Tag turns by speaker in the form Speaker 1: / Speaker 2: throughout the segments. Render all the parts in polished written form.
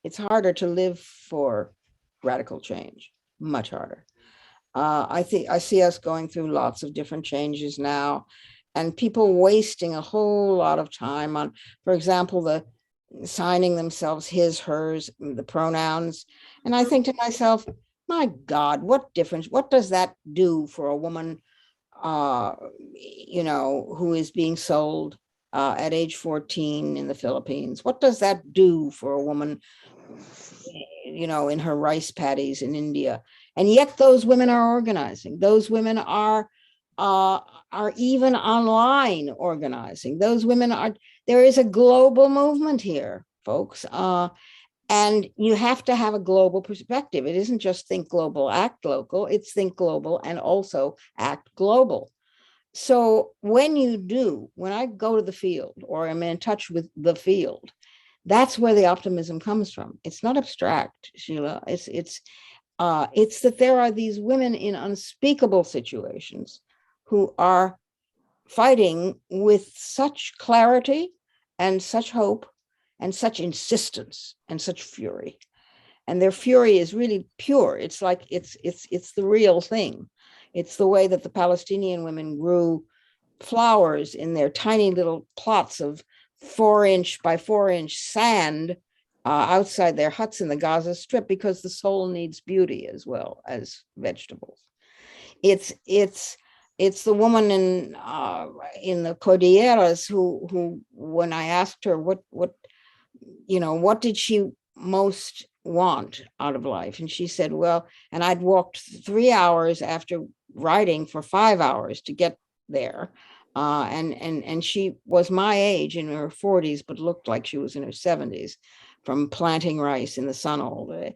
Speaker 1: it's harder to live for radical change, much harder. I think I see us going through lots of different changes now, and people wasting a whole lot of time on, for example, the signing themselves his, hers, the pronouns. And I think to myself, my God, what difference? What does that do for a woman, who is being sold at age 14 in the Philippines? What does that do for a woman, in her rice paddies in India? And yet those women are organizing. Those women are even online organizing. Those women are, there is a global movement here, folks. And you have to have a global perspective. It isn't just think global, act local. It's think global and also act global. So when I go to the field or am in touch with the field, that's where the optimism comes from. It's not abstract, Sheila. It's that there are these women in unspeakable situations who are fighting with such clarity and such hope and such insistence and such fury. And their fury is really pure. It's like it's the real thing. It's the way that the Palestinian women grew flowers in their tiny little plots of 4-inch by 4-inch sand outside their huts in the Gaza Strip, because the soul needs beauty as well as vegetables. It's the woman in the Cordilleras who when I asked her what did she most want out of life, and she said, well, and I'd walked 3 hours after riding for 5 hours to get there. And she was my age, in her 40s, but looked like she was in her 70s from planting rice in the sun all day.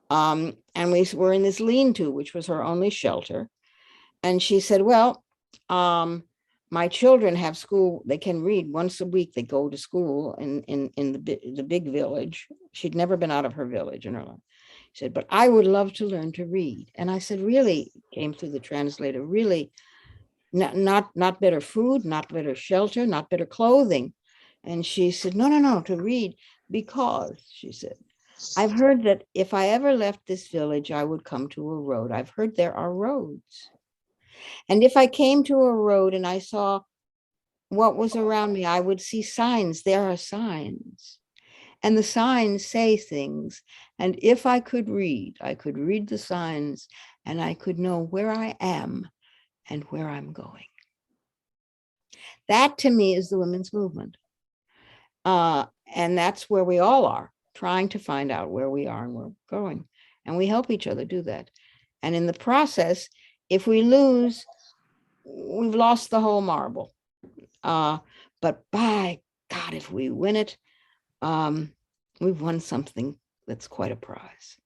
Speaker 1: And we were in this lean-to, which was her only shelter. And she said, well, my children have school. They can read once a week. They go to school in the big village. She'd never been out of her village in her life. She said, but I would love to learn to read. And I said, really? Came through the translator, really? Not better food, not better shelter, not better clothing. And she said, no, to read, because, she said, I've heard that if I ever left this village, I would come to a road. I've heard there are roads. And if I came to a road and I saw what was around me, I would see signs. There are signs. And the signs say things. And if I could read the signs, and I could know where I am and where I'm going. That to me is the women's movement. And that's where we all are, trying to find out where we are and where we're going. And we help each other do that. And in the process, if we lose, we've lost the whole marble. But by God, if we win it, we've won something that's quite a prize.